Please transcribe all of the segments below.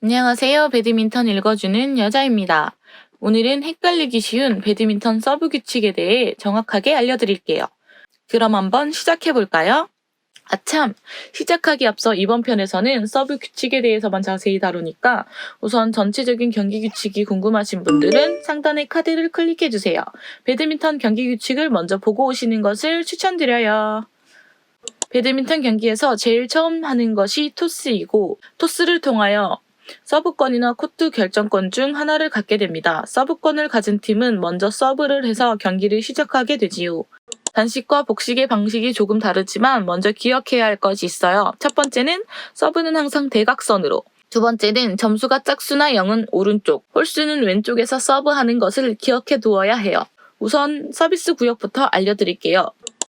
안녕하세요. 배드민턴 읽어주는 여자입니다. 오늘은 헷갈리기 쉬운 배드민턴 서브 규칙에 대해 정확하게 알려드릴게요. 그럼 한번 시작해볼까요? 아참! 시작하기 앞서 이번 편에서는 서브 규칙에 대해서만 자세히 다루니까 우선 전체적인 경기 규칙이 궁금하신 분들은 상단의 카드를 클릭해주세요. 배드민턴 경기 규칙을 먼저 보고 오시는 것을 추천드려요. 배드민턴 경기에서 제일 처음 하는 것이 토스이고, 토스를 통하여 서브권이나 코트 결정권 중 하나를 갖게 됩니다. 서브권을 가진 팀은 먼저 서브를 해서 경기를 시작하게 되지요. 단식과 복식의 방식이 조금 다르지만 먼저 기억해야 할 것이 있어요. 첫 번째는 서브는 항상 대각선으로, 두 번째는 점수가 짝수나 0은 오른쪽, 홀수는 왼쪽에서 서브하는 것을 기억해 두어야 해요. 우선 서비스 구역부터 알려드릴게요.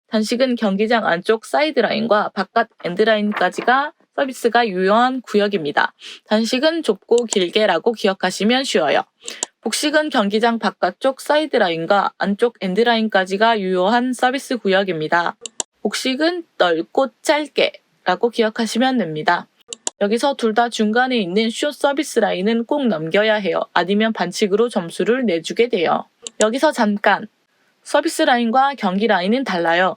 단식은 경기장 안쪽 사이드라인과 바깥 엔드라인까지가 서비스가 유효한 구역입니다. 단식은 좁고 길게라고 기억하시면 쉬워요. 복식은 경기장 바깥쪽 사이드라인과 안쪽 엔드라인까지가 유효한 서비스 구역입니다. 복식은 넓고 짧게라고 기억하시면 됩니다. 여기서 둘 다 중간에 있는 숏 서비스 라인은 꼭 넘겨야 해요. 아니면 반칙으로 점수를 내주게 돼요. 여기서 잠깐! 서비스 라인과 경기 라인은 달라요.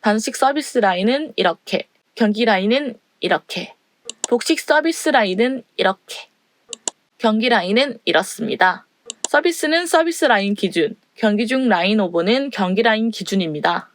단식 서비스 라인은 이렇게, 경기 라인은 이렇게, 복식 서비스 라인은 이렇게, 경기 라인은 이렇습니다. 서비스는 서비스 라인 기준, 경기 중 라인 오버는 경기 라인 기준입니다.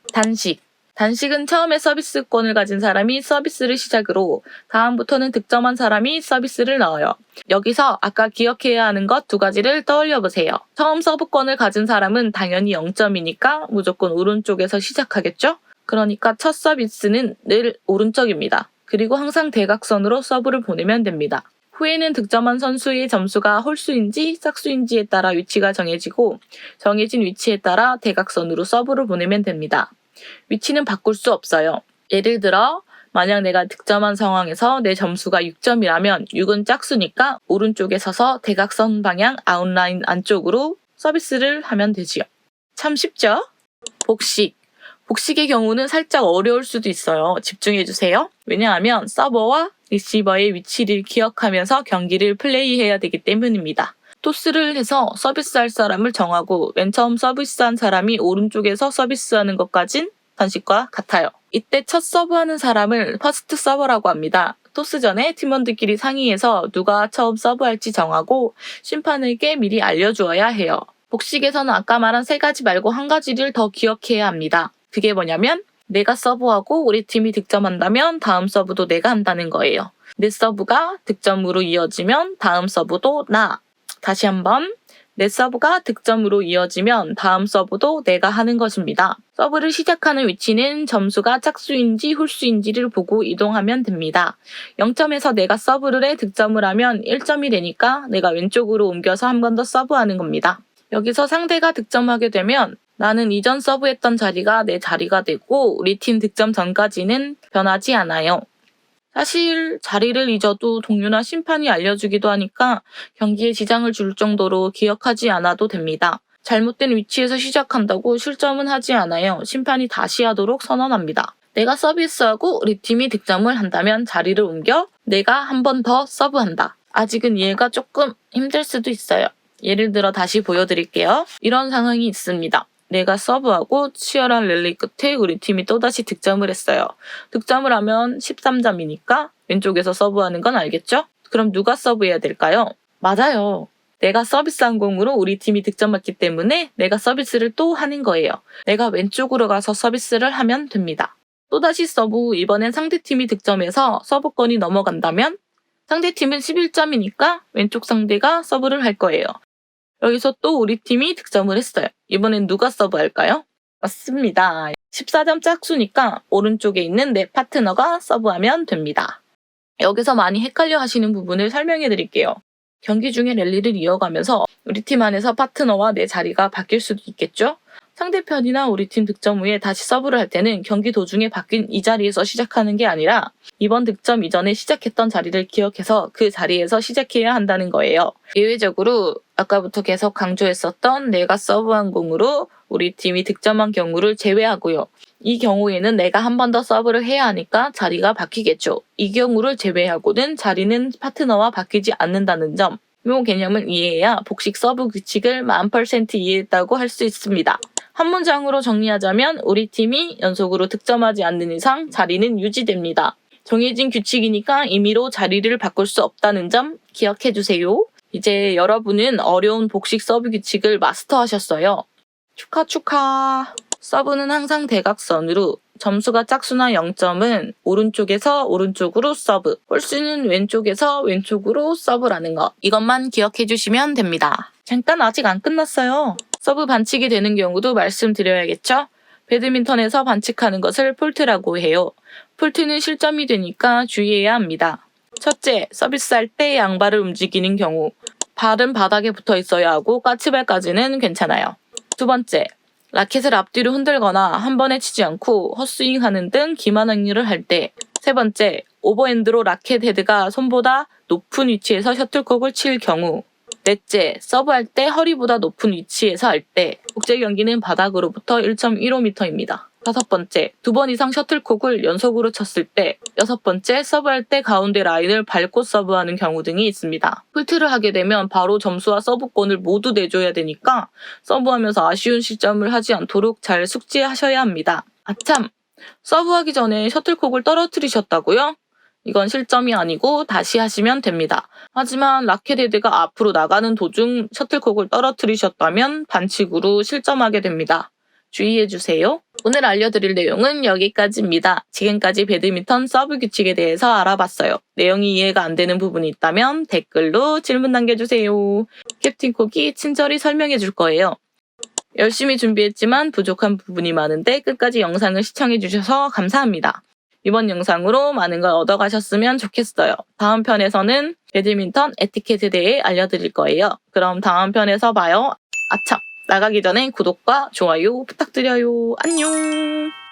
단식은 처음에 서비스권을 가진 사람이 서비스를 시작으로 다음부터는 득점한 사람이 서비스를 넣어요. 여기서 아까 기억해야 하는 것 두 가지를 떠올려 보세요. 처음 서브권을 가진 사람은 당연히 0점이니까 무조건 오른쪽에서 시작하겠죠? 그러니까 첫 서비스는 늘 오른쪽입니다. 그리고 항상 대각선으로 서브를 보내면 됩니다. 후에는 득점한 선수의 점수가 홀수인지 짝수인지에 따라 위치가 정해지고 정해진 위치에 따라 대각선으로 서브를 보내면 됩니다. 위치는 바꿀 수 없어요. 예를 들어 만약 내가 득점한 상황에서 내 점수가 6점이라면 6은 짝수니까 오른쪽에 서서 대각선 방향 아웃라인 안쪽으로 서비스를 하면 되지요. 참 쉽죠? 복식의 경우는 살짝 어려울 수도 있어요. 집중해주세요. 왜냐하면 서버와 리시버의 위치를 기억하면서 경기를 플레이해야 되기 때문입니다. 토스를 해서 서비스할 사람을 정하고 맨 처음 서비스한 사람이 오른쪽에서 서비스하는 것까진 단식과 같아요. 이때 첫 서브하는 사람을 퍼스트 서버라고 합니다. 토스 전에 팀원들끼리 상의해서 누가 처음 서브할지 정하고 심판에게 미리 알려주어야 해요. 복식에서는 아까 말한 세 가지 말고 한 가지를 더 기억해야 합니다. 그게 뭐냐면 내가 서브하고 우리 팀이 득점한다면 다음 서브도 내가 한다는 거예요. 내 서브가 득점으로 이어지면 다음 서브도 나. 다시 한번. 내 서브가 득점으로 이어지면 다음 서브도 내가 하는 것입니다. 서브를 시작하는 위치는 점수가 짝수인지 홀수인지를 보고 이동하면 됩니다. 0점에서 내가 서브를 해 득점을 하면 1점이 되니까 내가 왼쪽으로 옮겨서 한 번 더 서브하는 겁니다. 여기서 상대가 득점하게 되면 나는 이전 서브했던 자리가 내 자리가 되고 우리 팀 득점 전까지는 변하지 않아요. 사실 자리를 잊어도 동료나 심판이 알려주기도 하니까 경기에 지장을 줄 정도로 기억하지 않아도 됩니다. 잘못된 위치에서 시작한다고 실점은 하지 않아요. 심판이 다시 하도록 선언합니다. 내가 서비스하고 우리 팀이 득점을 한다면 자리를 옮겨 내가 한 번 더 서브한다. 아직은 이해가 조금 힘들 수도 있어요. 예를 들어 다시 보여드릴게요. 이런 상황이 있습니다. 내가 서브하고 치열한 랠리 끝에 우리 팀이 또다시 득점을 했어요. 득점을 하면 13점이니까 왼쪽에서 서브하는 건 알겠죠? 그럼 누가 서브해야 될까요? 맞아요. 내가 서비스한 공으로 우리 팀이 득점했기 때문에 내가 서비스를 또 하는 거예요. 내가 왼쪽으로 가서 서비스를 하면 됩니다. 또다시 서브, 이번엔 상대팀이 득점해서 서브권이 넘어간다면 상대팀은 11점이니까 왼쪽 상대가 서브를 할 거예요. 여기서 또 우리 팀이 득점을 했어요. 이번엔 누가 서브할까요? 맞습니다. 14점 짝수니까 오른쪽에 있는 내 파트너가 서브하면 됩니다. 여기서 많이 헷갈려 하시는 부분을 설명해 드릴게요. 경기 중에 랠리를 이어가면서 우리 팀 안에서 파트너와 내 자리가 바뀔 수도 있겠죠? 상대편이나 우리 팀 득점 후에 다시 서브를 할 때는 경기 도중에 바뀐 이 자리에서 시작하는 게 아니라 이번 득점 이전에 시작했던 자리를 기억해서 그 자리에서 시작해야 한다는 거예요. 예외적으로 아까부터 계속 강조했었던 내가 서브한 공으로 우리 팀이 득점한 경우를 제외하고요. 이 경우에는 내가 한 번 더 서브를 해야 하니까 자리가 바뀌겠죠. 이 경우를 제외하고는 자리는 파트너와 바뀌지 않는다는 점. 이 개념을 이해해야 복식 서브 규칙을 1000% 이해했다고 할 수 있습니다. 한 문장으로 정리하자면 우리 팀이 연속으로 득점하지 않는 이상 자리는 유지됩니다. 정해진 규칙이니까 임의로 자리를 바꿀 수 없다는 점 기억해주세요. 이제 여러분은 어려운 복식 서브 규칙을 마스터하셨어요. 축하. 서브는 항상 대각선으로, 점수가 짝수나 0점은 오른쪽에서 오른쪽으로 서브, 홀수는 왼쪽에서 왼쪽으로 서브라는 거. 이것만 기억해주시면 됩니다. 잠깐 아직 안 끝났어요. 서브 반칙이 되는 경우도 말씀드려야겠죠? 배드민턴에서 반칙하는 것을 폴트라고 해요. 폴트는 실점이 되니까 주의해야 합니다. 첫째, 서비스할 때 양발을 움직이는 경우. 발은 바닥에 붙어 있어야 하고 까치발까지는 괜찮아요. 두 번째, 라켓을 앞뒤로 흔들거나 한 번에 치지 않고 헛스윙하는 등 기만 행위를 할 때. 세 번째, 오버핸드로 라켓 헤드가 손보다 높은 위치에서 셔틀콕을 칠 경우. 넷째, 서브할 때 허리보다 높은 위치에서 할 때. 국제 경기는 바닥으로부터 1.15m입니다. 다섯 번째, 2번 이상 셔틀콕을 연속으로 쳤을 때. 여섯 번째, 서브할 때 가운데 라인을 밟고 서브하는 경우 등이 있습니다. 폴트를 하게 되면 바로 점수와 서브권을 모두 내줘야 되니까 서브하면서 아쉬운 실점을 하지 않도록 잘 숙지하셔야 합니다. 아참! 서브하기 전에 셔틀콕을 떨어뜨리셨다고요? 이건 실점이 아니고 다시 하시면 됩니다. 하지만 라켓 헤드가 앞으로 나가는 도중 셔틀콕을 떨어뜨리셨다면 반칙으로 실점하게 됩니다. 주의해주세요. 오늘 알려드릴 내용은 여기까지입니다. 지금까지 배드민턴 서브 규칙에 대해서 알아봤어요. 내용이 이해가 안 되는 부분이 있다면 댓글로 질문 남겨주세요. 캡틴 콕이 친절히 설명해줄 거예요. 열심히 준비했지만 부족한 부분이 많은데 끝까지 영상을 시청해주셔서 감사합니다. 이번 영상으로 많은 걸 얻어가셨으면 좋겠어요. 다음 편에서는 배드민턴 에티켓에 대해 알려드릴 거예요. 그럼 다음 편에서 봐요. 아참! 나가기 전에 구독과 좋아요 부탁드려요. 안녕!